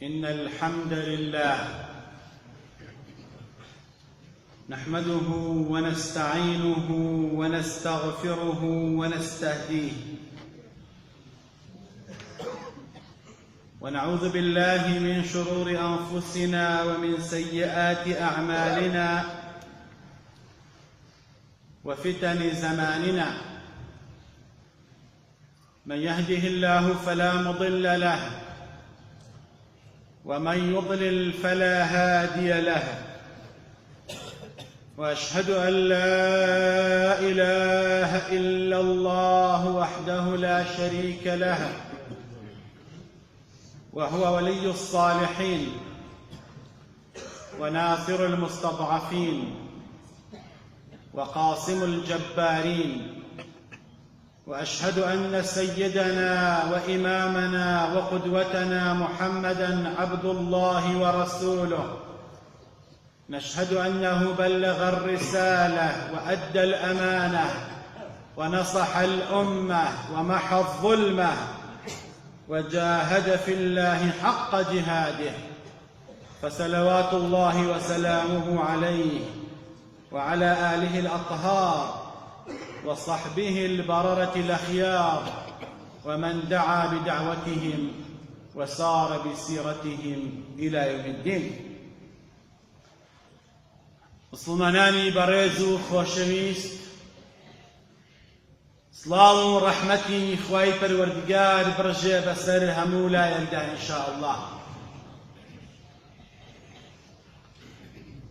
إن الحمد لله نحمده ونستعينه ونستغفره ونستهديه، ونعوذ بالله من شرور أنفسنا ومن سيئات أعمالنا وفتن زماننا. من يهده الله فلا مضل له، ومن يضلل فلا هادي له، وأشهد أن لا إله إلا الله وحده لا شريك له، وهو ولي الصالحين وناصر المستضعفين وقاصم الجبارين. وأشهد أن سيدنا وإمامنا وقدوتنا محمدًا عبد الله ورسوله. نشهد أنه بلغ الرسالة وأدى الأمانة ونصح الأمة ومحى الظلمة وجاهد في الله حق جهاده، فصلوات الله وسلامه عليه وعلى آله الأطهار وصحبه البررة الأخيار، ومن دعا بدعوتهم وسار بسيرتهم إلى يوم الدين. مسلمانانی بەڕێز و خۆشەویست، سڵاو و ڕەحمەتی خوای پەروەردگار بڕژێ بەسەر هەموو لایەکدا ئینشاءالله.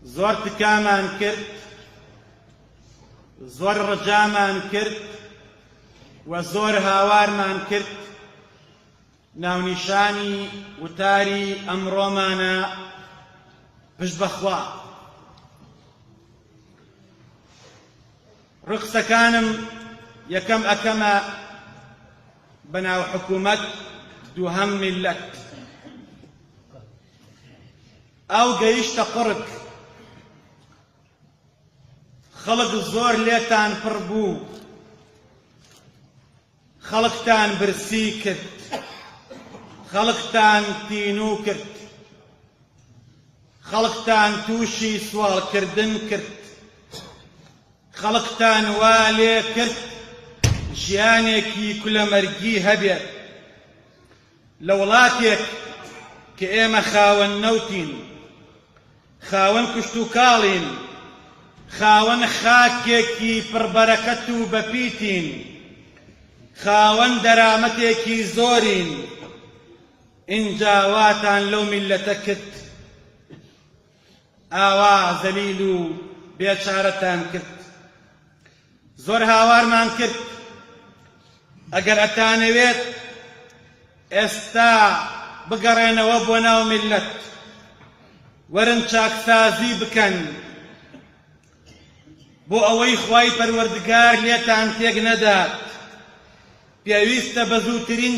زۆر تکامان کرد، زۆر ڕجامان کرد و زۆر هاوارمان کرد ناونیشانی وتاری ئەمڕۆمانە پشت بەخوا. ڕقسەکانم یەکەم ئەکەمە بەناو حکوومەت، دووهەم میلەت. ئەو گەیشتە قڕک، خەڵک زۆر لێتان پڕ بوو، خەڵکتان برسی کرد، خەڵکتان تینوو کرد، خەڵکتان تووشی سوالکردن کرد، خەڵکتان وا لێ کرد ژیانێکی کولەمەرگی هەبێت لە وڵاتێک کە ئێمە خاوەن نەوتین، خاوەن کشت و کاڵین، خاوەن خاکێکی پڕبەرەکەت و بەپیتین، خاوەن دەرامەتێکی زۆرین. ئینجا واتان لەو میلەتە کرد، ئاوا زەلیل و بێچارەتان کرد، زۆر هاوارمان کرد. ئەگەر ئەتانەوێت ئێستا بگەڕێنەوە بۆ ناو میلەت، وەرن چاکسازی بکەن بۆ ئەوەی خوای پەروەردگار لێتان تێک نەدات، پێویستە بە زووترین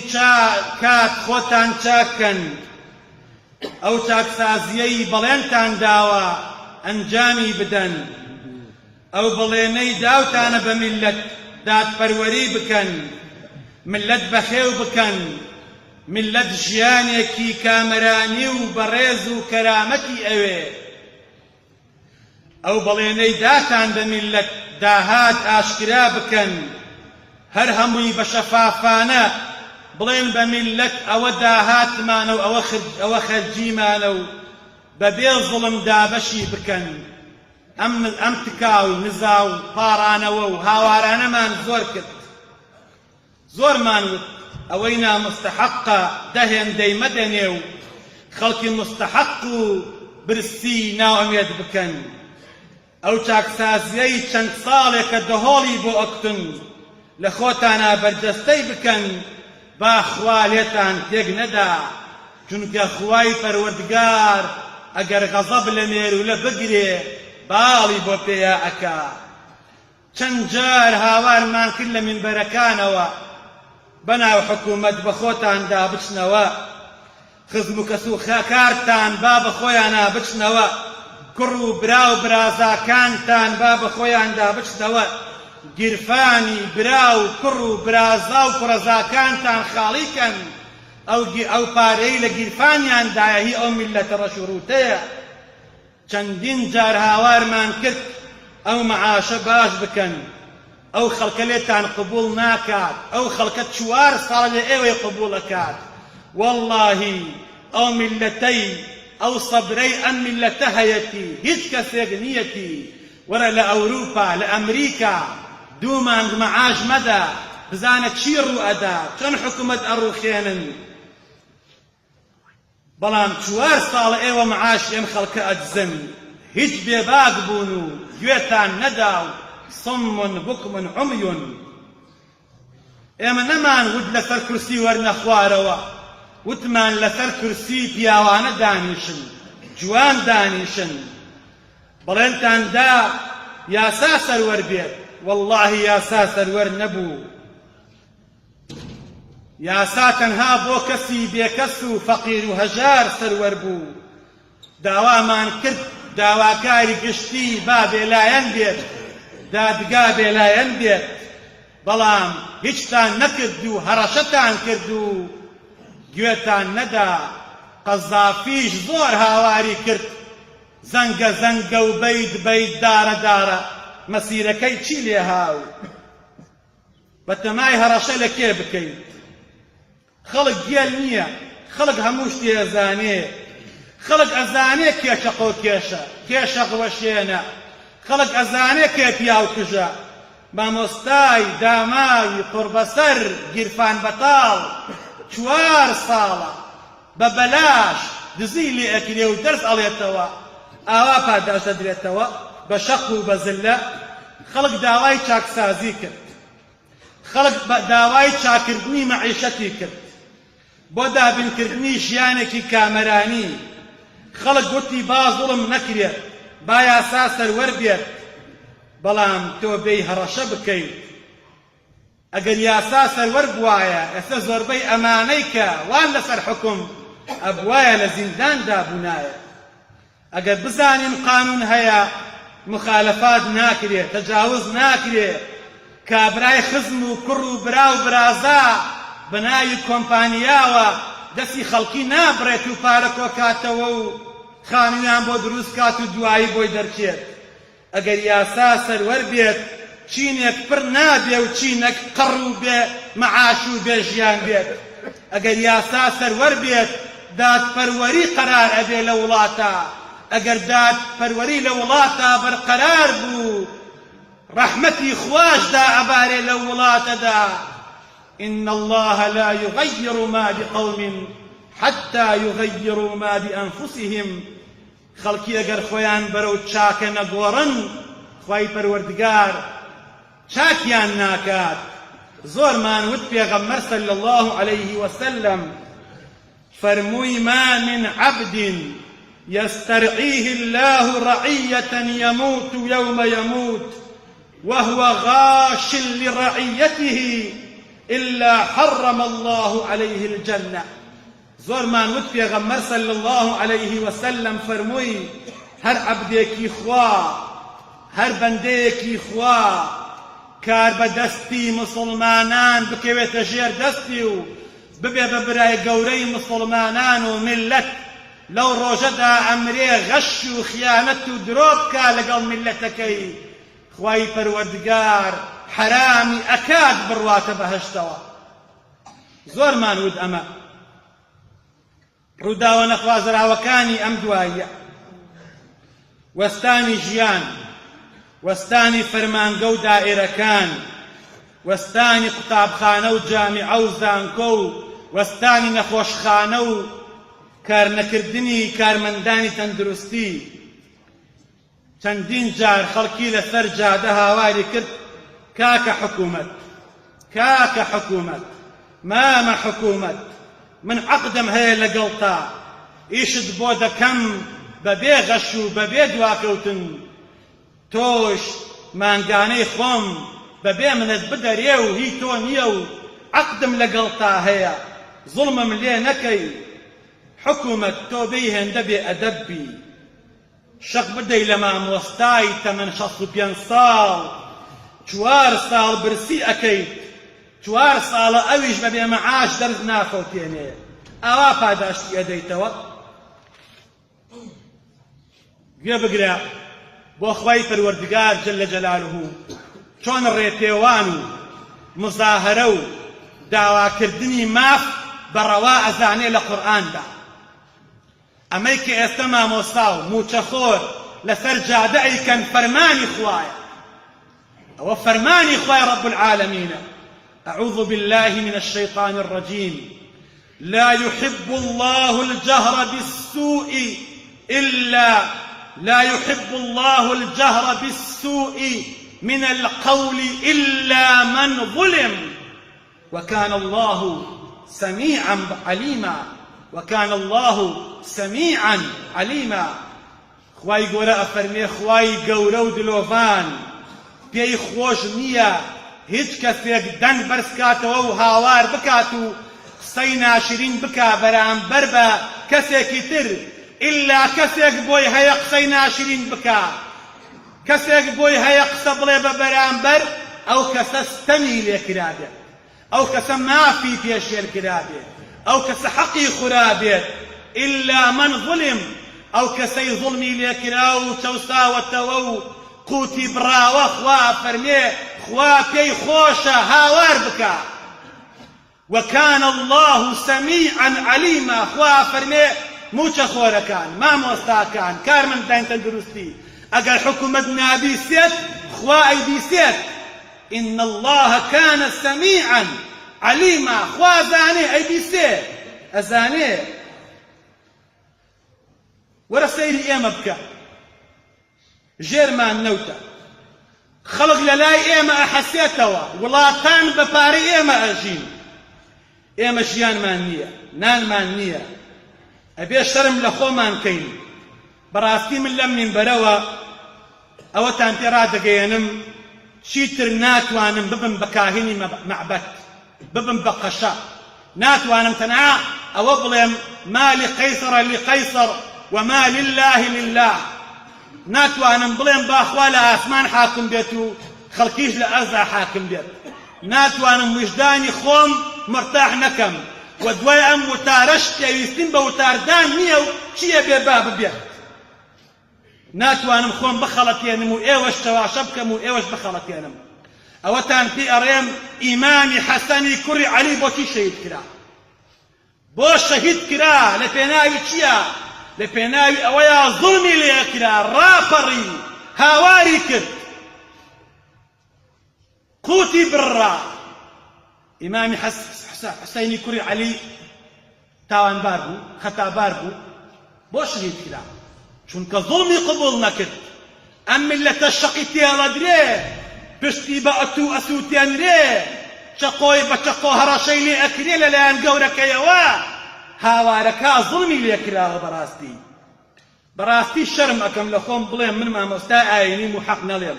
کات خۆتان چاکەن. ئەو چاکسازیەی بەڵێنتان داوە ئەنجامی بدەن، ئەو بەڵێنەی داوتانە بە میلەت دادپەروەری بکەن، میلەت بەخێو بکەن، میلەت ژیانێکی کامەرانی و بەڕێز و کەرامەتی ئەوێ. ئەو بەڵێنەی داتان بە میلەت داهات ئاشکرا بکەن، هەر هەمووی بە شەفافانە بڵێن بە میلەت ئەوە داهاتمانە و ئەوە خەرجیمانە و بەبێ زڵم دابەشی بکەن. ئەم تکاو نزا و پاڕانەوە و هاوارانەمان زۆر کرد، زۆرمان وت ئەوەی نامستەحەقە دەهێن دەیمەدەنێ و خەڵکی مستەحەق و برسی ناوەمێت بکەن. ئەو چاکسازیەی چەند ساڵێکە دەهۆڵی بۆ ئەکتن لە خۆتانە بەرجەستەی بکەن، با خوا لێتان تێک نەدا، چونکە خوای پەروەردگار ئەگەر غەزەب لە مێرولە بگرێ باڵی بۆ پێیا ئەکا. چەند جار هاوارمان کرد لە مینبەرەکانەوە بەناو حکوومەت بە خۆتاندا بچنەوە، خزم و کەس و کارتان با بە خۆیانە بچنەوە، کوڕ و برا و برازاکانتان با بە خۆیاندا بچنەوە، گیرفانی برا و کوڕ و برازا و کوڕەزاکانتان خاڵیکەن، ئەو پارەی لە گیرفانیاندایە هی ئەو میللەتە ڕەشوڕوتەیە. چەندین جار هاوارمان کرد ئەو مەعاشە باش بکەن، ئەو خەڵکە لێتان قبوڵ ناکات، ئەو خەڵکە 4 ساڵ لە ئێوەی قبوڵەکات. واللهی ئەو میللەتەی ئەو سەبرەی ئەم میللەتە هەیەتی هیچ کەسێک نیەتی وەرە لە ئەوروپا لە ئەمریکا 2 مانگ مەعاش مەدە بزانە چی ڕوو ئەدا، چەند حکومەت ئەڕووخێنن. بەڵام 4 ساڵ ئێوە مەعاش ئێم خەڵکە ئەدزن، هیچ بێباک بوون و گوێتان نەدا و صم بكم عمي. ئێمە نەمان ود لەسەر کورسی وەرنە خوارەوە، وتمان لەسەر کورسی پیاوانە دانیشن، جوان دانیشن. بەڵێنتاندا یاسا سەروەر بێت، والله یاسا سەروەر نەبوو. یاسا تەنها بۆ کەسی بێکەس و فەقیر و هەژار سەروەر بوو. داوامان کرد داواکاری گشتی با بێلایەن بێت، دادگا بێلایەن بێت، بەڵام هیچتان نەکرد و هەڕەشەتان کرد و گوێتان نەدا. قەزافیش زۆر هاواری کرد، زەنگە زەنگە و بەید بەید دارە دارە، مەسیرەکەی چی لێ هاو؟ بەتەمای هەڕەشە لە کێ بکەیت؟ خەڵک گێل نییە، خەڵک هەموو شتێ ئەزانێ. خەڵک ئەزانێ کێ شەقۆ کێشە، کێ شەقوەشێنە، خەڵک ئەزانێ کێ پیاو کژە. مامۆستای داماوی قوربەسەر گیرفان بەتاڵ 4 ساڵە بە بەلاش دزی لێ ئەکرێ و دەرس ئەڵێتەوە، ئاوا پاداش دەدرێتەوە بە شەق و بە زلە. خەڵک داوای چاکسازی کرد، خەڵک داوای چاکردنی مەعیشەتی کرد، بۆ دابینکردنی ژیانێکی کامەرانی. خەڵک گوتی با زوڵم نەکرێت، با یاسا سەروەر بێت. بەڵام تۆ بێی هەڕەشە بکەیت. ئەگەر یاسا سەروەر بوایە ئێستا زۆربەی ئەمانەی کە وان لەسەر حکم ئەبوایە لە زینداندا بوونایە. ئەگەر بزانین قانون هەیە، مخالەفات ناکرێت، تەجاوز ناکرێت، کابرای خزم و کوڕ و برا و برازا بەناوی کۆمپانیاوە دەستی خەڵکی نابڕێت و پارە کۆکاتەوە و خانوویان بۆ دروست کات و دوایی بۆی دەرچێت. ئەگەر یاسا سەروەر بێت، چینێک پڕ نابێ و چینێک قڕ و بێ مەعاش و بێ ژیان بێت. ئەگەر یاسا سەروەر بێت، دادپەروەری قەرار ئەبێ لە وڵاتە. ئەگەر دادپەروەری لە وڵاتە بەرقەرار بوو، ڕەحمەتی خواشدا ئەبارێ لە وڵاتەدا. إن الله لا يغير ما بقوم حتى يغيروا ما بأنفسهم. خەڵکی ئەگەر خۆیان بەرەو چاکە نەگۆڕن، خوای پەروەردگار چاکیان ناکات. زۆرمان وت پێغەمبەر صلی الله عليه وسلم فەرمووی ما من عبد يسترعيه الله رعية يموت يوم يموت وهو غاش لرعيته إلا حرم الله عليه الجنة. زۆرمان وت پێغەمبەر صلی الله عليه وسلم فەرمووی هەر عەبدێکی خوا، هەر بەندەیەکی خوا کار بە دەستی مسڵمانان بکەوێتە ژێر دەستی و ببێ بە برای گەورەی مسڵمانان و میللەت، لەو ڕۆژەدا ئەمرێ غەش و خیانەت و درۆ بکا لەگەڵ میللەتەکەی، خوای پەروەردگار حرامی ئەکات بڕواتە بەهەشتەوە. زۆرمان وت ئەمە ڕووداوە نەخوازراوەکانی ئەم دواییە. وەستانی ژیان، وەستانی فەرمانگە و دائیرەکان، وەستانی قوتابخانە و جامیعە و زانکۆ و وەستانی نەخۆشخانە و کارنەکردنی کارمەندانی تەندروستی. چەندین جار خەڵکی لەسەر جادە هاواری کرد کاکە حکوومەت، کاکە حکوومەت، مامە حکوومەت، من عەقدم هەیە لەگەڵ تا، ئیشت بۆ دەکەم بەبێ غەش و بەبێ دواکەوتن، تۆش مانگانەی خۆم بەبێ منت بدەرێ و هی تۆ نییە و عەقدم لەگەڵ تا هەیە، زوڵمم لێ نەکەی. حکوومەت تۆ بێی هێندە بێ ئەدەب بی، شەق بدەی لە مامۆستای تەمەن 65 ساڵ 4 ساڵ برسی ئەکەیت، 4 ساڵە ئەویش بەبێ مەعاش دەرس ناخەوتێنێ، ئاوا پاداشتی ئەدەیتەوە. گوێ بگرە بۆ خوای پەروەردگار جەلە جەلالوهو چۆن ڕێپێوان و مزاهرە و داواکردنی ماف بەڕەوا ئەزانێ لە قورئاندا. ئەمەی کە ئێستا مامۆستا و موچەخۆر لەسەر جادە ئەیکەن فەرمانی خوایە، ئەوە فەرمانی خوای رب العالمین. أعوذ بالله من الشيطان الرجيم. لا يحب الله الجهر بالسوء من القول إلا من ظلم وكان الله سميعا عليما. خواي گەورە ئەفەرمێ خوای گەورە و دلۆڤان پێی خۆش نییە هیچ کەسێک دەنگ بەرزکاتەوە و هاوار بکات و قسەی ناشرین بکا بەرامبەر بە کەسێکی تر، ئللا کەسێک بۆی هەیە قسەی ناشرین بکا، کەسێک بۆی هەیە قسە بڵێ بە بەرامبەر ئەو کەسە ستەمی لێکرابێت، ئەو کەسە مافی پێشێر کرابێت، ئەو کەسە حەقی خورابێت. ئللا من ظلم، ئەو کەسەی ظڵمی لێکرا و چەوساوەتەوە و قوتی بڕاوە خوا فەرمێ خوا پێی خۆشە هاوار بکە. وكان الله سميعا عليما. خوا فەرمێ موچەخۆرەکان، مامۆستاکان، کارمەندان تەندروستی ئەگەر حکومەت نابیسێت خوا ئەیبیسێت. إن الله كان سميعا عليما. خوا زانێ ئەیبیسێ ئەزانێ. وەرە سەیری ئێمە بکە، ژێرمان نەوتە، خەڵک لە لای ئێمە ئەحەسێتەوە، وڵاتان بە پارەی ئێمە ئەژین، ئێمە ژیانمان نییە، نانمان نییە، ئەبێ شەرم لە خۆمان کەین. بەڕاستی من لەم مینبەرەوە ئەوەتان پێ ڕادەگەیەنم چیتر ناتوانم ببم بە کاهینی مەعبەد، ببم بە قەشە، ناتوانم تەنها ئەوە بڵێم ما لقەیسەر لقەیسەر وما لله لله. ناتوانم بڵێم باخوا لە ئاسمان حاکم بێت و خەڵکیش لە ئەرزا حاکم بێت. ناتوانم وجدانی خۆم مرتاح نەکەم و دوای ئەم وتارەش پێویستیم بە وتاردان نییە و چییە بێبا ببێت. ناتوانم خۆم بخەڵەتێنم و ئێوەش تەواشە بکەم و ئێوەش بخەڵەتێنم. ئەوەتان پێ ئەڕێم ئیمامی حەسەنی کوڕی عەلی بۆ چی شەهید کرا؟ بۆ شەهید کرا لە پێناوی چییە؟ لە پێناوی ئەوەیە زوڵمی لێ کرا، ڕاپەڕی، هاواری کرد، قوتی بڕا. ئیمامی حەسەینی کوڕی عەلی تاوانبار بوو، خەتابار بوو، بۆ شەهید کرا چونکە زوڵمی قبوڵ نەکرد. ئەم میللەتە شەقی تێڵەدرێ، پشتی بە ئەتوو ئەسووتێنرێ، چەقۆی بە چەقۆ هەڕەشەی لێ ئەکرێ لەلایەن گەورەکەیەوە، هاوارەکە زوڵمی لێ کراوە. بەڕاستی شەرم ئەکەم لە خۆم بڵێم من مامۆستا ئاینیم و حەق نەڵێم.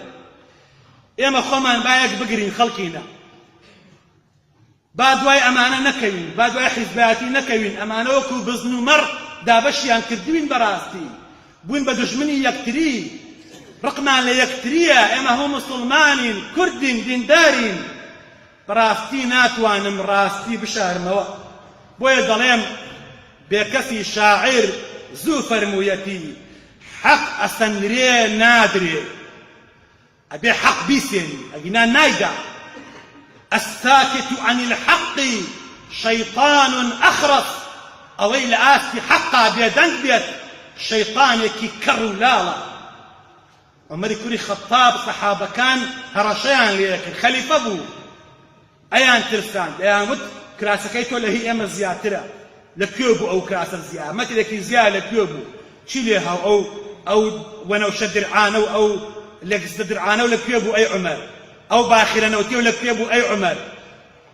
ئێمە خۆمان بایەک بگرین خەڵکینە، با دوای ئەمانە نەکەوین، با دوای حیزبایەتی نەکەوین. ئەمانە وەکو بزن و مەڕ دابەشیان کردوین، بەڕاستی بووین بە دژمنی یەکتری، ڕقمان لە یەکتریە، ئێمە هەموو موسڵمانین، کوردین، دیندارین. بەڕاستی ناتوانم ڕاستی بشارمەوە، بۆیە دەڵێم بێکەسی شاعیر زوو فەرموویەتی حەق ئەسەندرێ نادرێ، ئەبێ حەق بیسێنی، ئەگینا نایدا. الساكت عن الحق شيطان أخرس. ئەوەی لە ئاستی حەقا بێدەنگ بێت شەیطانێکی کەڕ و لاڵە. عومەری کوڕی خەتاب سەحابەکان هەڕەشەیان لێ کرد، خەلیفە بوو، ئەیان ترساند، ئەیان وت کراسەکەی تۆ لە هی ئێمە زیاترە. لەکوێ بوو ئەو کراسە زیاد؟ مەترێکی زیاد لەکوێ بوو؟ چی لێ هاو ئەو وەنەوشە درعانە و ئەو لەگزە درعانە و لەکوێ بوو ئەی عومەر؟ ئەو باخیرەنەوتی و لەکوێ بوو ئەی عومەر؟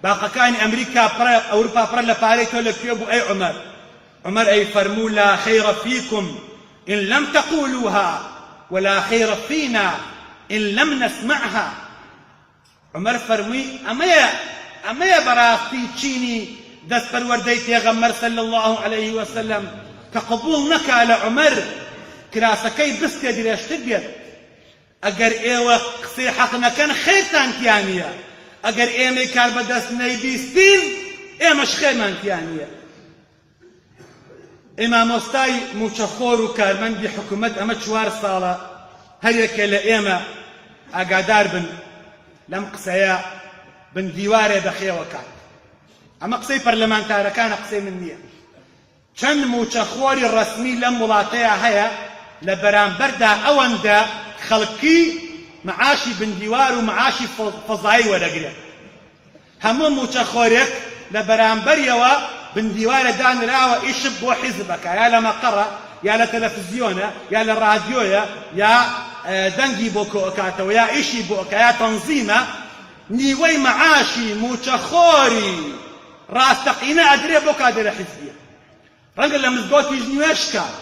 باقەکانی ئەمریکا پڕە، ئەوروپا پڕە لە پارەی تۆ لەکوێ بوو ئەی عومەر؟ عمر أي فرموا لا خير فيكم إن لم تقولوها ولا خير فينا إن لم نسمعها. عمر فرمي أما براستي تشيني دست پروردەی پێغەمبەر صلى الله عليه وسلم کە قبول نەکا لە عومەر کراسەکەی بستێ درێژتر بێت. ئەگەر ئێوە قسەی حەق نەکەن خێرتان تیان نییە، ئەگەر ئێمەی کار بەدەست نەیبیستین ئێمەش خێرمان تیان نییە. ئێمامۆستای موچەخۆر و کارمەندی حکوومەت ئەمە 4 ساڵە هەرێکە لە ئێمە ئاگادار بن لەم قسەیە بن دیوارێ بەخێوە کات. ئەمە قسەی پەرلەمانتارەکانە، قسەی من نییە. چەند موچەخۆری ڕەسمی لەم وڵاتەیە هەیە لە بەرامبەردا ئەوەندە خەڵکی معاشی بندیوار و معاشی فەزایی وەرەگرێت. هەموو موچەخۆرێک لە بەرامبەریەوە بندیوارە دانراوە ئیشب بۆ حیزبەکە، یا لە مەقەڕە، یا لە تەلەڤیزیۆنە، یا لە ڕادیۆیە، یا دەنگی بۆ کۆکاتەوە، یا ئیشی بۆ ئەکە، یا تەنزیمە. نیوەی معاشی موچەخۆری ڕاستەقینە ئەدرێ بۆ کادرە حیزبیە. ڕەنگە لە مزگەوتیش نوێش کات.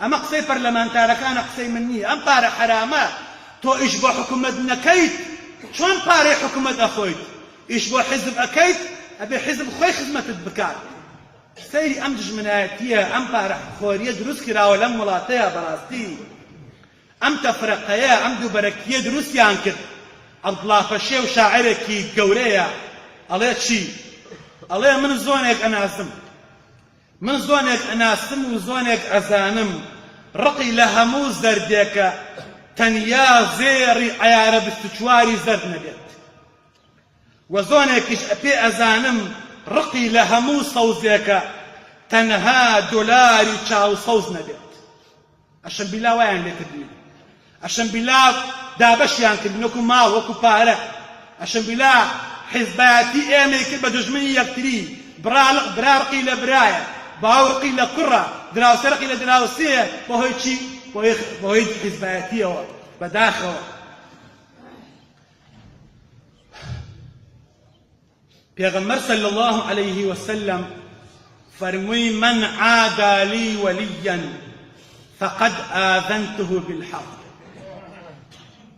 ئەمە قسەی پەرلەمانتارەکانە، قسەی من نییە. ئەم پارە حرامە. تۆ ئیش بۆ حکوومەت نەکەیت، چۆن پارەی حکوومەت ئەخۆیت؟ ئیش بۆ حیزب ئەکەیت، ئەبێ حیزب خۆی خزمەتت بکات. سەیری ئەم دژمنایەتیە، ئەم پارەخۆریە دروست کراوە لەم وڵاتەیە. بەڕاستی ئەم تەفرەقەیە، ئەم دووبەرەکیە دروستیان کرد. عەبدوڵڵا پەشێ و شاعیرێکی گەورەیە ئەڵێ چی؟ ئەڵێ من زۆنێک ئەناسم، من زۆنێک ئەناسم و زۆنێک ئەزانم، ڕقی لە هەموو زەردێکە تەنیا زێڕی عەیارە 24 زەرد نەبێت. و زۆنێکیش ئەپێ ئەزانم، ڕقی لە هەموو سەوزێکە تەنها دۆلاری چاو سەوز نەبێت. ئەشەم بیلا وایان لێ کردوین، ئەشەم بیلا دابەشیان کردن وەکو ماڵ، وەکو پارە. ئەشەم بیلا حیزبایەتی ئێمەی کرد بە دژمنی یەکتری. برا ڕقی لە برایە، باو ڕقی لە کوڕە، دراوسە ڕقی لە دراوسەیە. بەهۆی چی؟ بەهۆی حیزبایەتیەوە بەداخەوە. پێغەمبەر صلی الله عليه وسلم فرمووی من عادى لي وليا فقد آذنته بالحرب.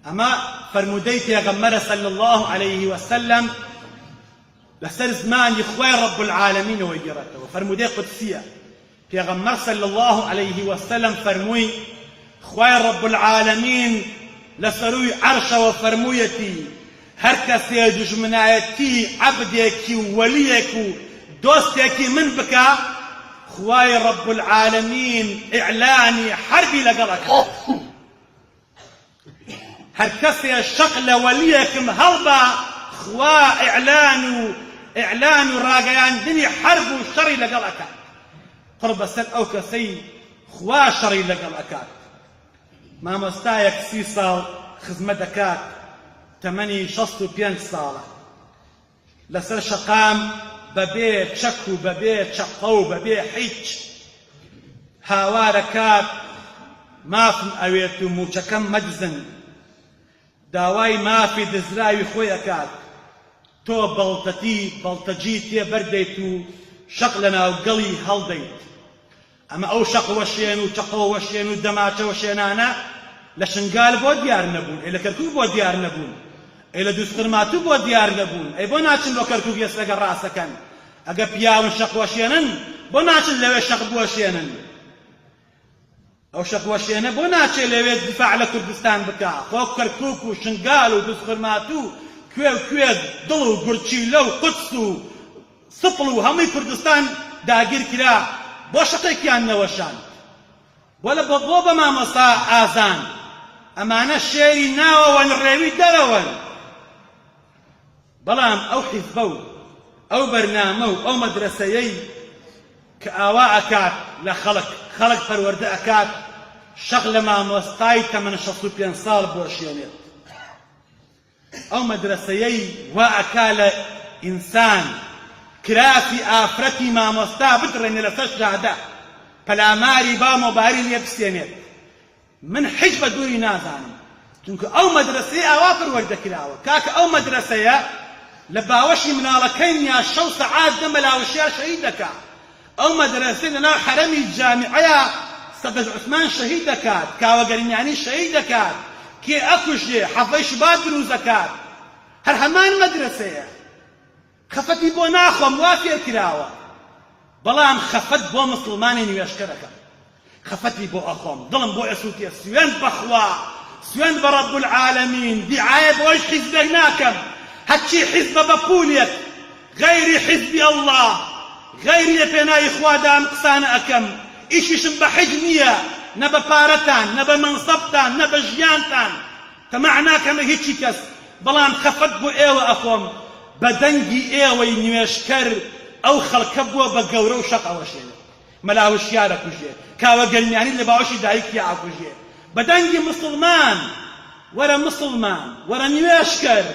ئەمە فرموودەی پێغەمبەرە صلی الله عليه وسلم لەسەر زمانی خوای رب العالمینەوە گێڕێتەوە. فرموودەی قودسیە. پێغەمبەر صلی الله عليه وسلم فرمووی خوای رب العالمین لەسەروی عەرشەوە فرموویەتی هەر کەسێ دژمنایەتی عەبدێکی و وەلیێک و دۆستێکی من بکە، خوای رب العالمین ئیعلانی حەربی لەگەڵەکە. هەر کەسێ شەق لە وەلیێکم هەڵبا، خوا ئیعلان و ڕاگەیاندنی حەرب و شەڕی لەگەڵەکە. قڕ بەسەر ئەو کەسەی خوا شەڕی لەگەڵ ئەکات. مامۆستایەک 30 ساڵ خزمەت دەکات، تەمەنی 65 ساڵە. لەسەر شەقام بەبێ چەک و بەبێ چەقە و بەبێ هیچ هاوارەکات، مافم ئەوێت و موچەکەم مەدزن. داوای مافی دزراوی خۆی ئەکات. تۆ بەڵتەجی تێبەردەیت و شەق لە ناوگەڵی هەڵدەیت. ئەمە ئەو شەق وەشێن و چەقەوە وەشێن و دەماچە وەشێنانە لە شنگال بۆ دیار نەبوون، ئەی لە کەرکووک بۆ دیار نەبوون، ئەی لە دووسقرماتوو بۆ دیار نەبوون. ئەی بۆ ناچن بۆ کەرکووک ئێستەگە ڕاستەکەن؟ ئەگە پیاون شەق وەشێنن بۆ ناچن لەوێ شەق بوەشێنن؟ ئەو شەق وەشێنە بۆ ناچێت لەوێ دیفاع لە کوردستان بکە؟ خۆ کەرکووک و شنگال و دووسقرماتوو کوێ و کوێ دڵ و گورچیلە و قودس و سپڵ و هەمووی کوردستان داگیر کرا، بۆ شەقێکیان نەوەشان. بۆ بە مامۆستا ئازان ئەمانە شێری ناوەوەن، ڕێوی دەرەوەن. بەڵام ئەو حیزبە و ئەو بەرنامە و ئەو مەدرسەیەی کە ئاوا ئەکات لە خەڵک پەروەردە ئەکات، شەق لە مامۆستای تەمەن 65 ساڵ بۆشێنێت. ئەو مەدرسەیەی وا ئەکا لە ئینسان کرافی ئافرەتی مامۆستا بتڕێنێ لەسەر شادە، پەلاماری با مۆباری لێ بسێنێت. من هیچ بە دووری نازانم، چونکە ئەو مەدرسەیە ئاوا پەروەردەکراوە. کاکە ئەو مەدرسەیە لە باوەشی مناڵەکەینیا 6 سەعات دەمە لاوەشیار شەهید دەکات. ئەو مەدرسەی لەناو حەرەمی جامیعەیە سەدەج عوسمان شەهید دەکات، کاوەگەرنیانی شەهید دەکات، کێ ئەکوژێ، حەفەی شبات دروست دەکات. هەر هەمان مەدرسەیە. خەفەتی بۆ ناخۆم، وا فێر کراوە. بەڵام خەفەت بۆ مسلمانی نوێشکەرەکە، خەفەتی بۆ ئەخۆم، دڵم بۆ ئەسووتێ. سوێن بەخوا، سوێن بە رەب العالەمین. دیعایە بۆش حیزبێک ناکەم، هەرچی حیزبە بە پولێک غەیری حیزبی ئەڵڵا، غەیری لە پێناوی خوادا ئەم قسانە ئەکەم. ئیشیشم بە حیج نییە، نە بە پارەتان، نە بە منسەبتان، نە بە ژیانتان، تەماع ناکەمە هیچی کەس، بەڵام خەفەت بۆ ئێوە ئەخۆم بە دەنگی ئێوەی نوێشکەر ئەو خەڵکە بووە بە گەورە و شەق ئەوەشێنێ، مەلا وشیارە کوژێ، کاوە گەلمیانی لە باوەشی دایکی ئاکوژێ، بە دەنگی مسڵمان. وەرە مسڵمان، وەرە نوێشکەر،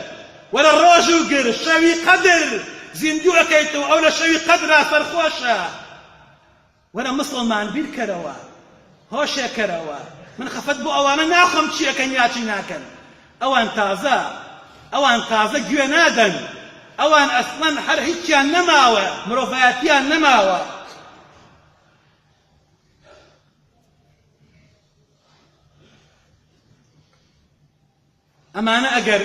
وەرە ڕۆژ و گر، شەوی قەدر زیندوو ئەەکەیتەوە، ئەو لە شەوی قەدرا سەرخۆشە. وەرە مسڵمان بیرکەرەوە، هۆشێکەرەوە، من خەفەت بۆ ئەوانە ناخۆم چیەکەن یاچی ناکەن. ئەوان تازە گوێ نادەن، ئەوان ئەسڵەن هەر هیچیان نەماوە، مرۆڤایەتیان نەماوە. ئەمانە ئەگەر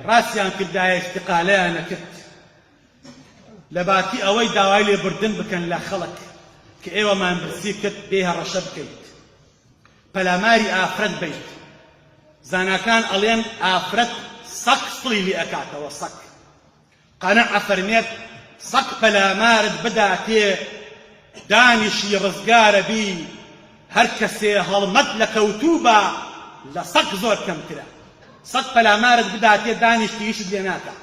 ڕاستیان کردایە استیقالەیان نەکرد لە باتی ئەوەی داوای لێبوردن بکەن لە خەڵک کە ئێوەمان برسی کرد بێ هەڕەشە بکەیت، پەلاماری ئافرەت بیت. زاناکان ئەڵێن ئافرەت سەگ سڵی لێ ئەکاتەوە، سەگ. قەنەع ئەفەرمێت سەگ پەلامارت بداتێ دانیشی ڕزگارە بی، هەر کەسێ هەڵمەت لە کەوتووبە لە سەگ زۆر کەمترە. سەگ پەلامارت بداتێ دانیشتیشت لێ ناکە.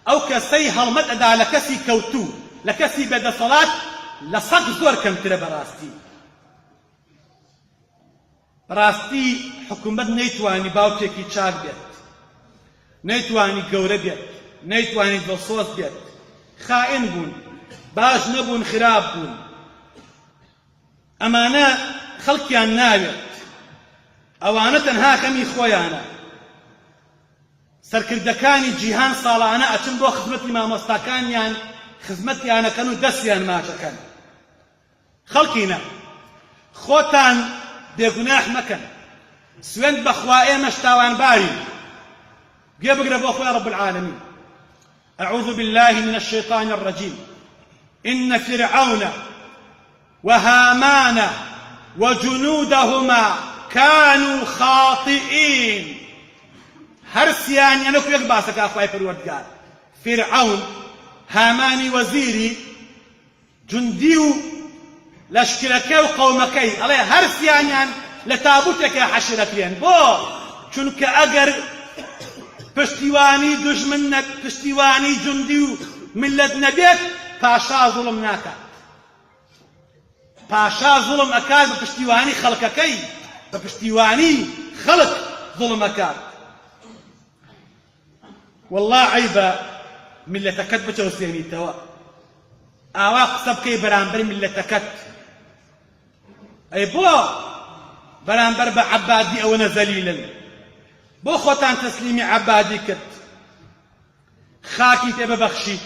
ئەو کەسەی هەڵمەت ئەدا لە کەسی کەوتوو، لە کەسی بێدەسەڵات، لە سەگ زۆر کەمترە بەڕاستی. بەڕاستی حکوومەت نەیتوانی باوکێکی چاک بێت، نەیتوانی گەورە بێت، نەیتوانی دڵسۆز بێت. خائن بوون، باش نەبوون، خراپ بوون. ئەمانە خەڵکیان ناوێت، ئەوانە تەنها خەمی خۆیانە. سەرکردەکانی جیهان ساڵانە ئەچن بۆ خزمەتی مامۆستاکانیان، خزمەتیانەکەن و دەستیان ماچەکەن. خەڵکینە، خۆتان بێگوناح مەکەن، سوێند بەخوا ئێمەش تاوانبارین. گوێ بگرە بۆ خۆی رب العالمین. أعوذ بالله من الشيطان الرجيم. إن فرعون وهامان وجنودهما كانوا خاطئين. هەرسیان یانەکو یەک باسەکە خوای پەروەردگار. فرعون، هامانی وەزیری، جوندی و لەشکرەکە و قەومەکەی، ئەڵێ هەرسیانیان لە تابوتێکە حەشرەکرێن. بۆ؟ چونکە ئەگەر پشتیوانی دوژمن، پشتیوانی جوندی و ملت نەبێت، پاشا زوڵم ناکات. پاشا زوڵم ئەکات بە پشتیوانی خەڵکەکەی، بە پشتیوانی خەڵک زوڵم ئەکات. والله عیبە ملەتەکەت بچەوسێنیتەوە، ئاوا قسە بکەی بەرامبەر ملەتەکەت. ئەی بۆ بەرامبەر بە عەبادی ئەوە نەزەلیلن؟ بۆ خۆتان تەسلیمی عەبادی کرد، خاکی تێ ببەخشیت.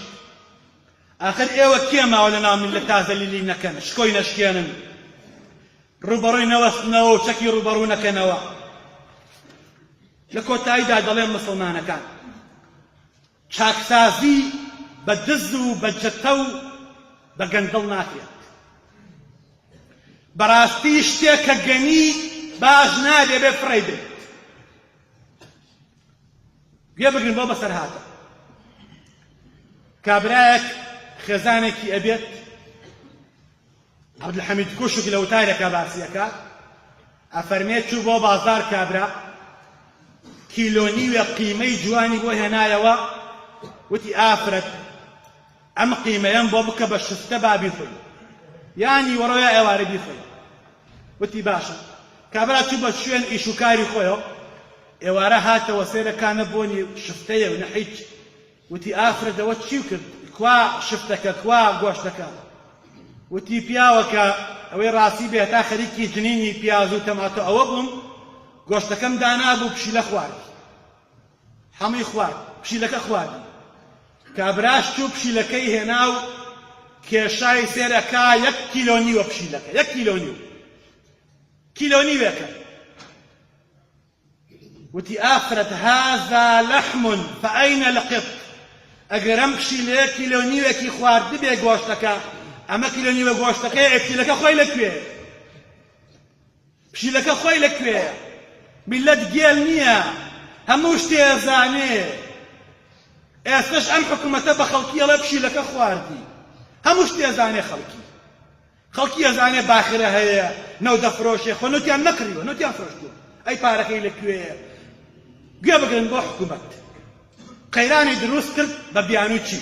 ئاخر ئێوە کێ ماوە لە ناو ملەتا زەلیلی نەکەن، شکۆی نەشکێنن، ڕوبەڕووی نەوەستنەوە و چەکی ڕوبەڕوو نەکەنەوە. لە کۆتاییدا دەڵێن مسڵمانەکان، چاکسازی بە دز و بە جەتە و بە گەندەڵ ناکرێت. بەڕاستی شتێک کە گەنی باش نابێ بێ فڕێ بێت. گوێ بگرن بۆ بەسەرهاتە. کابرایەک خێزانێکی ئەبێت، عەبدولحەمید کوشک لە وتارێکە باسیەکە، ئەفەرمێت چوو بۆ بازار کابرا، کیلۆ نیوێ قیمەی جوانی بۆ هێنایەوە، وتی ئافرەت ئەم قیمەیەم بۆ بکە بە شفتە با بیخۆی، یانی وەڕۆیە ئێوارە بیخۆی. وتی باشە. کابرا چوو بە شوێن ئیش و کاری خۆیەوە، ئێوارە هاتەوە سێرەکانە بۆنی شفتەیە و نەحیچ. وتی ئافرەت ئەوە چی کرد؟ کوا شفتەکە، کوا گۆشتەکە؟ وتی پیاوەکە ئەوەی ڕاستی بێ تا خەریکی جنینی پیاز و تەماتۆ ئەوە بووم، گۆشتەکەم دانابوو پشیلە خوارد، هەمووی خوارد، پشیلەکە خواردی. کابراش چوو پشیلەکەی هێنا و کێشای سێرەکە 1 کیلۆ نیوە پشیلەکە، 1 کیلۆ نیو، کیلۆ نیوێکە. وتی ئافرەت هذا لەحم فەئەینە القط. ئەگەر ئەم پشیلەیە کیلۆ نیوێکی خواردی بێ گۆشتەکە، ئەمە کیلۆ نیوە گۆشتەکەی، پشیلەکە خۆی لەکوێ؟ پشیلەکە خۆی لەکوێ؟ میلەت گێل نییە، هەموو شتێ ئەزانێ. ئێستش ئەم حکوومەتە بە خەڵکی ئەڵێ پشیلەکە خواردی، هەموو شتێ ئەزانێ. خەڵکی ئەزانێ باخرە هەیە، نەو دەفرۆشێ خۆ نوتیان نەکڕیوە نوتیان فرۆشتووە ئەی پارەکەی لەکوێیە گوێ بگرن بۆ حکوومەت قەیرانی دروست کرد بە بیانووچی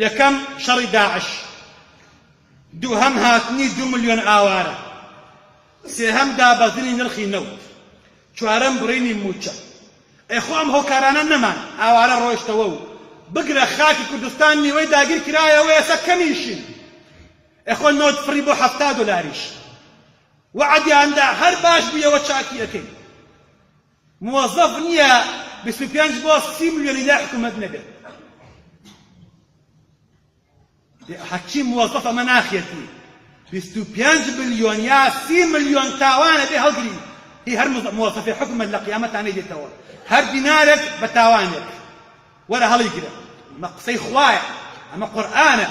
یەکەم شەڕی داعش دووهەم هاتنی 2 ملیۆن ئاوارە سێهەم دابەزنی نرخی نەوت چوارەم بڕینی موچە ئەیخۆ ئەم هۆکارانە نەمان ئاوارە ڕۆیشتەوە و بگرە خاکی کوردستان نیوەی داگیر کرایەوە ئێستا کەمیشین ئەیخۆ نۆت فڕی بۆ 70 دۆلاریش وعدیاندا هەر باش بوویەوە چاکیەکەی موظف نییە 25 بۆ 30 ملیۆنی لای حکوومەت نەبێت حەچی موظف ئەمە ناخێتی 25 ملیۆن یا 30 ملیۆن تاوانە بێ هەڵگری هی هەر موظفی حکوومەت لە قیامەتان نەیدێتەوە هەر دینارێک بە تاوانێک وەرە هەڵیگرە ئەمە قسەی خوایە ئەمە قورئانە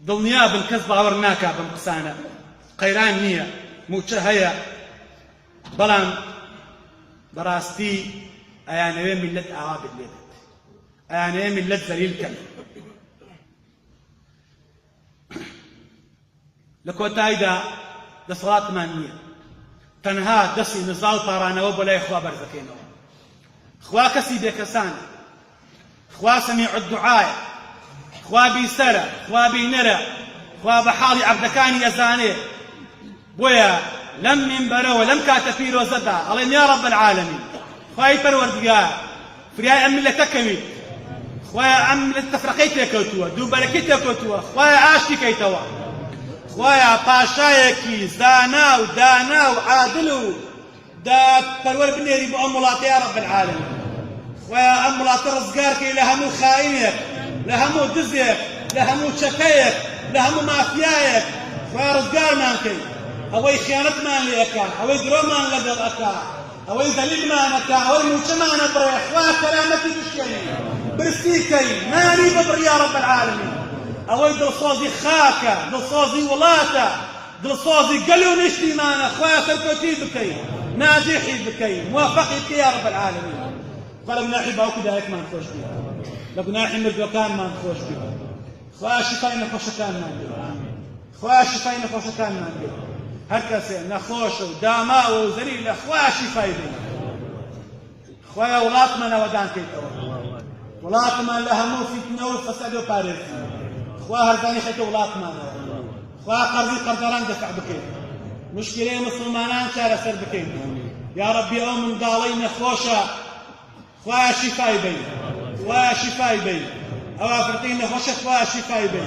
دڵنیا بن کەس باوەڕ ناکا بەم قسانە قەیران نییە موچە هەیە بەڵام بەڕاستی ئەیانەوێ میلەت ئاوا بێت لێ بێت ئەیانەوێ میلەت زەلیل کەن لە کۆتاییدا دەسەڵاتمان نییە تەنها دەستی نزاڵ پاڕانەوە بۆ لای خوا بەرزەکەینەوە خوا کەسی بێکەسانە خوا سەمیع الدوعایە خوا بیسەرە خوا بینەرە خوا بە حاڵی عەبدەکانی ئەزانێ بۆیە لەم مینبەرەوە لەم کاتە پیرۆزەدا ئەڵێن یا رب العالمین خوای پەروەردگار فریای ئەم میلەتەکەویت خوایە ئەم میلەت تەفرەقەی تێکەوتووە دووبەرەکەی تێکەوتووە خوایە ئاشتی کەیتەوە خوایە پاشایەکی زانا و دانا و عادل و دادپەروەر بنێری بۆ ئەم وڵاتە یا رب العالمین خوایە ئەم وڵاتە ڕزگارکەی لە هەموو خائینێک لە هەموو دزێک لە هەموو چەکەیەک لە هەموو مافیایەک خوایە ڕزگارمان کەی ئەوەی خیانەتمان لێ ئەکا ئەوەی درۆمان لەگەڵ ئەکا ئەوەی دەلیلمان ئەکا ئەوەی موچەمانە بڕێ خوا کەرامەتی بشکێنی برسی کەی نانی ببڕ یا رب العالمین ئەوەی دڵسۆزی خاکە دڵسۆزی وڵاتە دڵسۆزی گەل و نیشتیمانە خوایە سەرکەوتی بکەی ناجێحی بکەی موافقی بکەی یا رب العالمین خوا لە گوناحی باوکو دایکمان خۆش بێ لە گوناحی مردوەکانمان خۆش بێ خوا شیفای نەخۆشەکانمان بێ خوا شیفای نەخۆشەکانمان بێ هەر کەسێ نەخۆشە و داماوە و زەلیلە خوا شیفای بێ خوایە وڵاتمان ئەوەدان کەیتەوە وڵاتمان لە هەموو فیتنە و فەساد و پارێزی خوا هەرزانی خەیتە وڵاتمانەوە خوا قەرزی قەرزەران دەفع بکەیت مشکلەی مسلمانان چارەسەر بکەیت یا رەبی ئەو منداڵەی نەخۆشە خوایە شیفای بێ خوایە شیفای بێ ئەو ئافرەتەی نەخۆشە خوایە شیفای بێ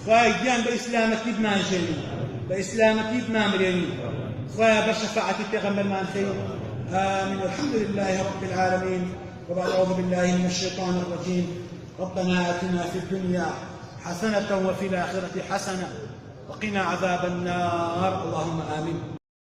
خوایە گیان بە ئیسلامەتی بمانژێنی بە ئیسلامەتی بمامرێنی خوایە بە شەفاعەتی پێغەمبەرمان خەی آمين والحمد لله رب العالمين وبعد أعوذ بالله من الشيطان الرجيم ربنا آتنا في الدنيا حسنة وفي الآخرة حسنة وقنا عذاب النار اللهم آمين